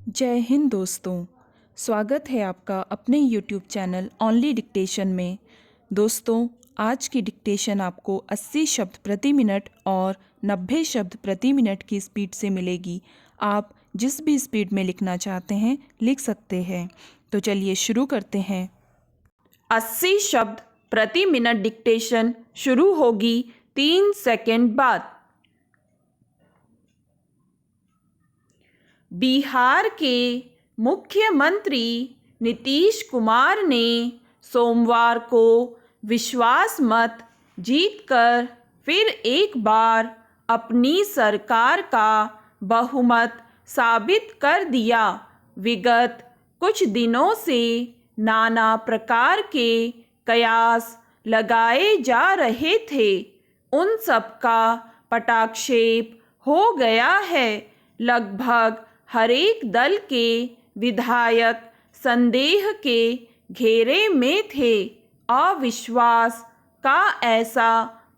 जय हिंद दोस्तों। स्वागत है आपका अपने YouTube चैनल ओनली डिक्टेशन में। दोस्तों, आज की डिक्टेशन आपको 80 शब्द प्रति मिनट और 90 शब्द प्रति मिनट की स्पीड से मिलेगी। आप जिस भी स्पीड में लिखना चाहते हैं लिख सकते हैं। तो चलिए शुरू करते हैं। 80 शब्द प्रति मिनट डिक्टेशन शुरू होगी 3 सेकंड बाद। बिहार के मुख्यमंत्री नीतीश कुमार ने सोमवार को विश्वास मत जीतकर फिर एक बार अपनी सरकार का बहुमत साबित कर दिया। विगत कुछ दिनों से नाना प्रकार के कयास लगाए जा रहे थे, उन सब का पटाक्षेप हो गया है। लगभग हरेक दल के विधायक संदेह के घेरे में थे। अविश्वास का ऐसा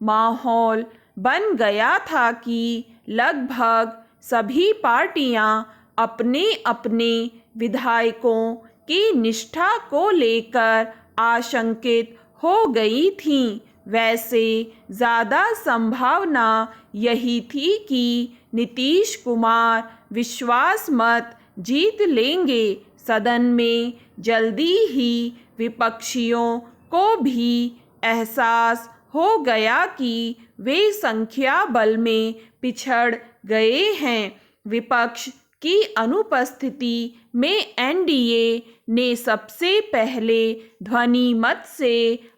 माहौल बन गया था कि लगभग सभी पार्टियां अपने अपने विधायकों की निष्ठा को लेकर आशंकित हो गई थीं। वैसे ज़्यादा संभावना यही थी कि नीतीश कुमार विश्वास मत जीत लेंगे। सदन में जल्दी ही विपक्षियों को भी एहसास हो गया कि वे संख्या बल में पिछड़ गए हैं। विपक्ष की अनुपस्थिति में एनडीए ने सबसे पहले ध्वनि मत से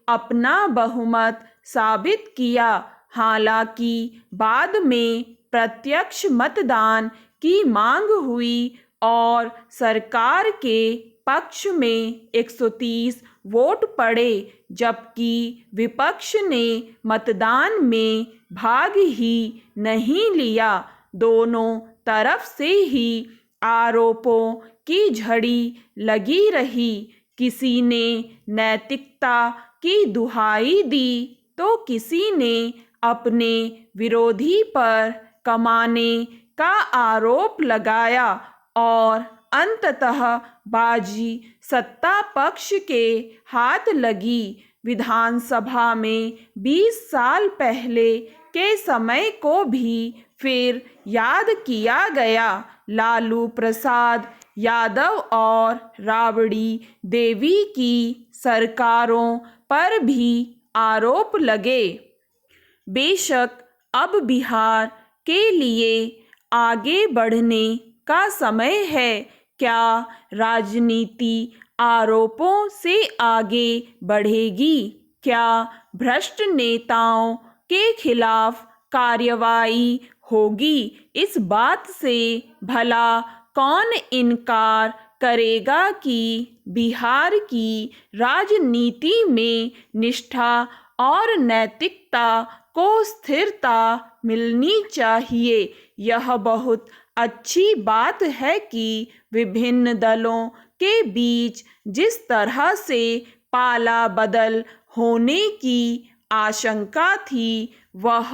अपना बहुमत साबित किया। हालांकि बाद में प्रत्यक्ष मतदान की मांग हुई और सरकार के पक्ष में 130 वोट पड़े, जबकि विपक्ष ने मतदान में भाग ही नहीं लिया। दोनों तरफ से ही आरोपों की झड़ी लगी रही। किसी ने नैतिकता की दुहाई दी तो किसी ने अपने विरोधी पर कमाने का आरोप लगाया और अंततः बाजी सत्ता पक्ष के हाथ लगी। विधानसभा में 20 साल पहले के समय को भी फिर याद किया गया। लालू प्रसाद यादव और राबड़ी देवी की सरकारों पर भी आरोप लगे। बेशक अब बिहार के लिए आगे बढ़ने का समय है। क्या राजनीति आरोपों से आगे बढ़ेगी? क्या भ्रष्ट नेताओं के खिलाफ कार्रवाई होगी? इस बात से भला कौन इनकार करेगा कि बिहार की राजनीति में निष्ठा और नैतिकता को स्थिरता मिलनी चाहिए। यह बहुत अच्छी बात है कि विभिन्न दलों के बीच जिस तरह से पाला बदल होने की आशंका थी वह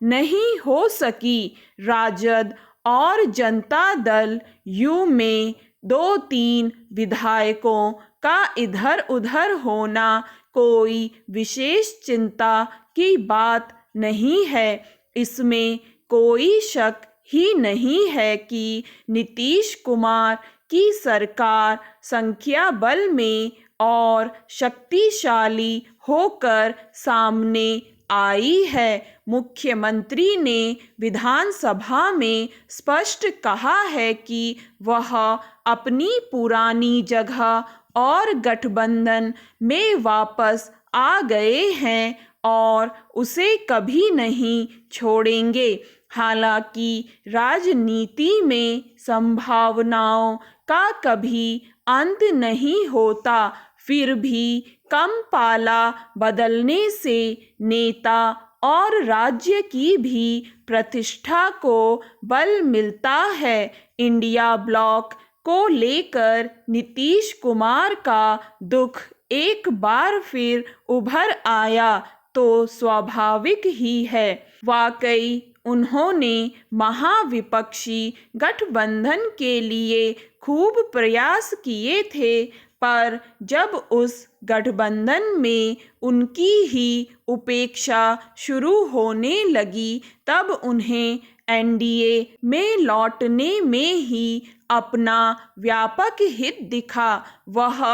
नहीं हो सकी। राजद और जनता दल यू में 2-3 विधायकों का इधर उधर होना कोई विशेष चिंता की बात नहीं है। इसमें कोई शक ही नहीं है कि नीतीश कुमार की सरकार संख्या बल में और शक्तिशाली होकर सामने आई है। मुख्यमंत्री ने विधानसभा में स्पष्ट कहा है कि वह अपनी पुरानी जगह और गठबंधन में वापस आ गए हैं और उसे कभी नहीं छोड़ेंगे। हालांकि राजनीति में संभावनाओं का कभी अंत नहीं होता, फिर भी कम पाला बदलने से नेता और राज्य की भी प्रतिष्ठा को बल मिलता है। इंडिया ब्लॉक को लेकर नीतीश कुमार का दुख एक बार फिर उभर आया तो स्वाभाविक ही है। वाकई उन्होंने महाविपक्षी गठबंधन के लिए खूब प्रयास किए थे, पर जब उस गठबंधन में उनकी ही उपेक्षा शुरू होने लगी, तब उन्हें एनडीए में लौटने में ही अपना व्यापक हित दिखा। वह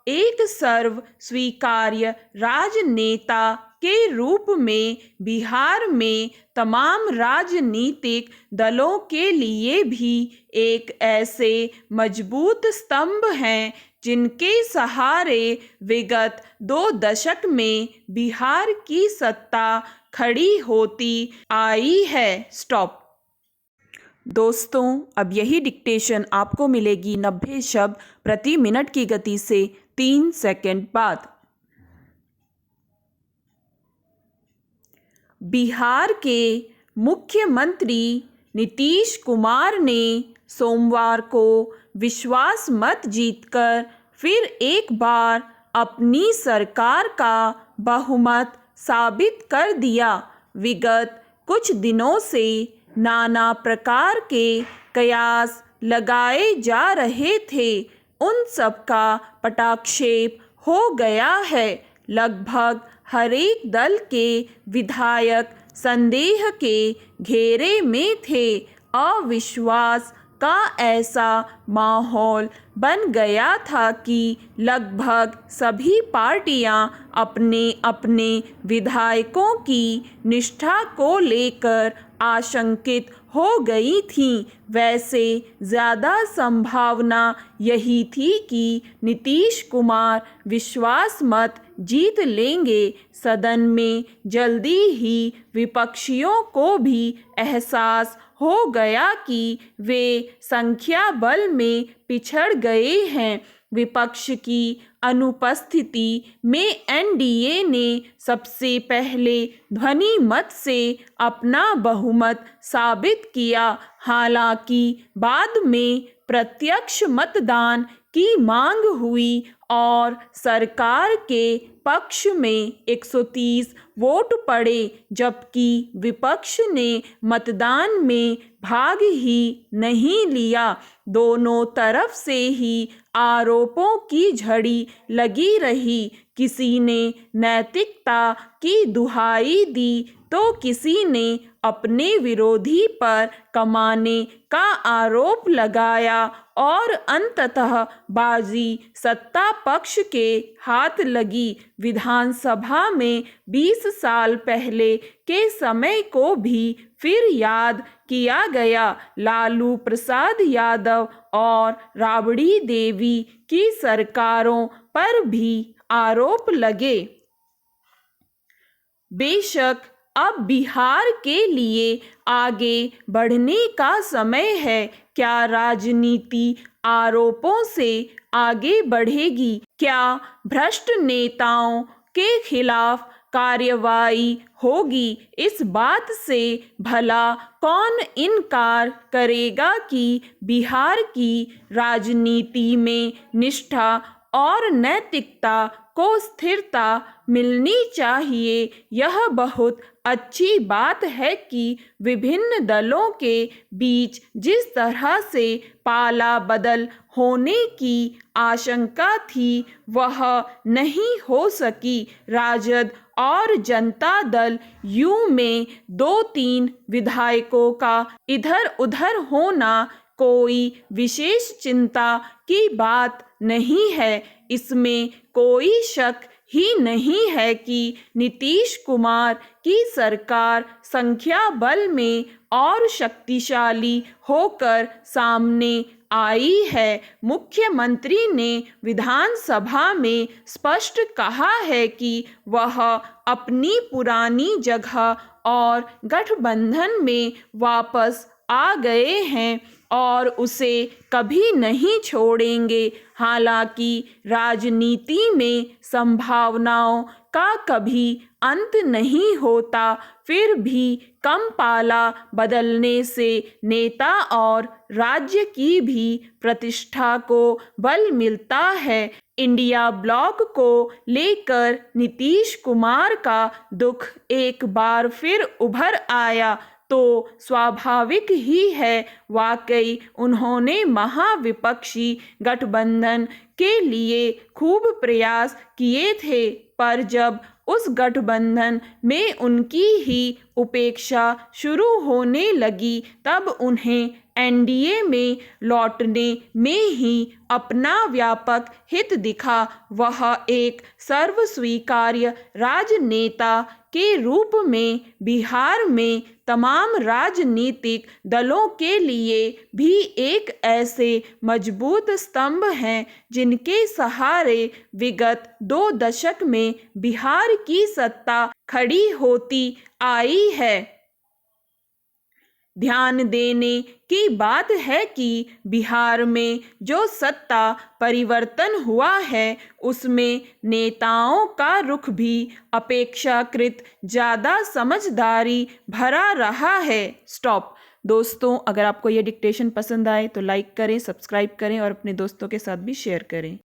एक सर्व स्वीकार्य राजनेता के रूप में बिहार में तमाम राजनीतिक दलों के लिए भी एक ऐसे मजबूत स्तंभ हैं जिनके सहारे विगत 2 दशक में बिहार की सत्ता खड़ी होती आई है। स्टॉप। दोस्तों, अब यही डिक्टेशन आपको मिलेगी 90 शब्द प्रति मिनट की गति से 3 सेकंड बाद। बिहार के मुख्यमंत्री नीतीश कुमार ने सोमवार को विश्वास मत जीतकर फिर एक बार अपनी सरकार का बहुमत साबित कर दिया। विगत कुछ दिनों से नाना प्रकार के कयास लगाए जा रहे थे, उन सब का पटाक्षेप हो गया है। लगभग हर एक दल के विधायक संदेह के घेरे में थे। अविश्वास का ऐसा माहौल बन गया था कि लगभग सभी पार्टियां अपने अपने विधायकों की निष्ठा को लेकर आशंकित हो गई थीं। वैसे ज़्यादा संभावना यही थी कि नीतीश कुमार विश्वास मत जीत लेंगे। सदन में जल्दी ही विपक्षियों को भी एहसास हो गया कि वे संख्या बल में पिछड़ गए हैं। विपक्ष की अनुपस्थिति में एनडीए ने सबसे पहले ध्वनि मत से अपना बहुमत साबित किया। हालांकि बाद में प्रत्यक्ष मतदान की मांग हुई और सरकार के पक्ष में 130 वोट पड़े, जबकि विपक्ष ने मतदान में भाग ही नहीं लिया। दोनों तरफ से ही आरोपों की झड़ी लगी रही। किसी ने नैतिकता की दुहाई दी तो किसी ने अपने विरोधी पर कमाने का आरोप लगाया और अंततः बाजी सत्ता पक्ष के हाथ लगी। विधानसभा में 20 साल पहले के समय को भी फिर याद किया गया। लालू प्रसाद यादव और राबड़ी देवी की सरकारों पर भी आरोप लगे। बेशक अब बिहार के लिए आगे बढ़ने का समय है। क्या राजनीति आरोपों से आगे बढ़ेगी? क्या भ्रष्ट नेताओं के खिलाफ कार्रवाई होगी? इस बात से भला कौन इनकार करेगा कि बिहार की राजनीति में निष्ठा और नैतिकता को स्थिरता मिलनी चाहिए। यह बहुत अच्छी बात है कि विभिन्न दलों के बीच जिस तरह से पाला बदल होने की आशंका थी वह नहीं हो सकी। राजद और जनता दल यू में 2-3 विधायकों का इधर उधर होना कोई विशेष चिंता की बात नहीं है। इसमें कोई शक ही नहीं है कि नीतीश कुमार की सरकार संख्या बल में और शक्तिशाली होकर सामने आई है। मुख्यमंत्री ने विधानसभा में स्पष्ट कहा है कि वह अपनी पुरानी जगह और गठबंधन में वापस आ गए हैं और उसे कभी नहीं छोड़ेंगे। हालांकि राजनीति में संभावनाओं का कभी अंत नहीं होता, फिर भी कम पाला बदलने से नेता और राज्य की भी प्रतिष्ठा को बल मिलता है। इंडिया ब्लॉक को लेकर नीतीश कुमार का दुख एक बार फिर उभर आया। तो स्वाभाविक ही है, वाकई उन्होंने महाविपक्षी गठबंधन के लिए खूब प्रयास किए थे, पर जब उस गठबंधन में उनकी ही उपेक्षा शुरू होने लगी तब उन्हें एनडीए में लौटने में ही अपना व्यापक हित दिखा। वह एक सर्वस्वीकार्य राजनेता के रूप में बिहार में तमाम राजनीतिक दलों के लिए भी एक ऐसे मजबूत स्तंभ हैं जिनके सहारे विगत 2 दशक में बिहार की सत्ता खड़ी होती आई है। ध्यान देने की बात है कि बिहार में जो सत्ता परिवर्तन हुआ है उसमें नेताओं का रुख भी अपेक्षाकृत ज़्यादा समझदारी भरा रहा है। स्टॉप। दोस्तों, अगर आपको ये डिक्टेशन पसंद आए तो लाइक करें, सब्सक्राइब करें और अपने दोस्तों के साथ भी शेयर करें।